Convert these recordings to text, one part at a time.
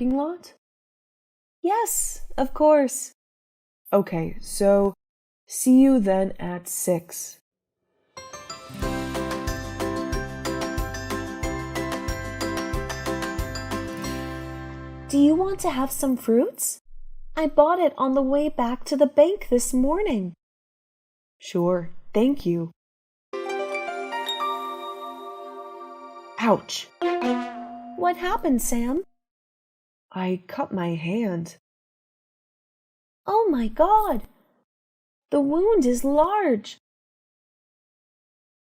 parking lot? Yes, of course. Okay, so see you then at 6. Do you want to have some fruits? I bought it on the way back to the bank this morning. Sure, thank you. Ouch! What happened, Sam? I cut my hand. Oh my God! The wound is large.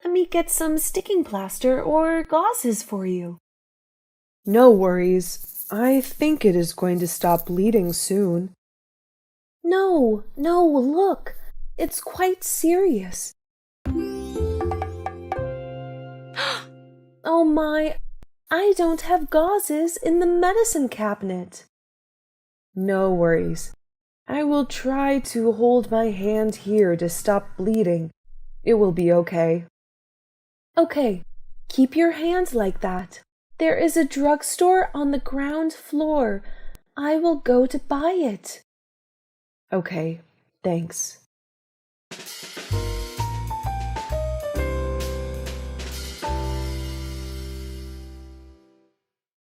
Let me get some sticking plaster or gauzes for you. No worries. I think it is going to stop bleeding soon. No, look. It's quite serious. Oh my, I don't have gauzes in the medicine cabinet. No worries. I will try to hold my hand here to stop bleeding. It will be okay. Okay, keep your hand like that. There is a drugstore on the ground floor. I will go to buy it. Okay, thanks.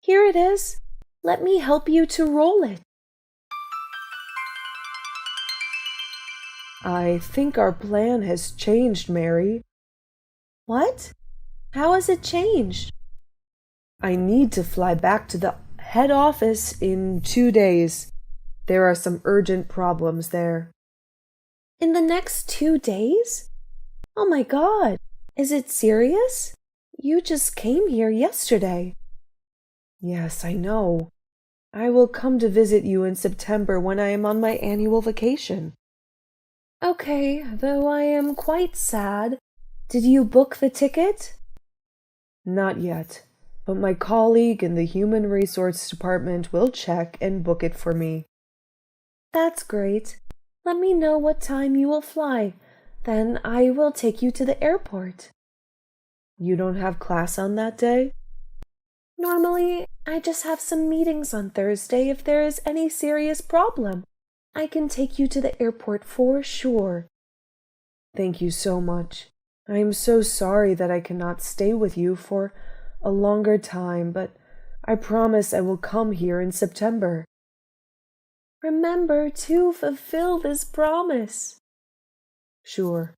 Here it is. Let me help you to roll it. I think our plan has changed, Mary. What? How has it changed? I need to fly back to the head office in 2 days. There are some urgent problems there. In the next 2 days? Oh my God, is it serious? You just came here yesterday. Yes, I know. I will come to visit you in September when I am on my annual vacation. Okay, though I am quite sad. Did you book the ticket? Not yet, but my colleague in the Human Resource Department will check and book it for me. That's great. Let me know what time you will fly. Then I will take you to the airport. You don't have class on that day? Normally, I just have some meetings on Thursday if there is any serious problem. I can take you to the airport for sure. Thank you so much. I am so sorry that I cannot stay with you for a longer time, but I promise I will come here in September. Remember to fulfill this promise. Sure.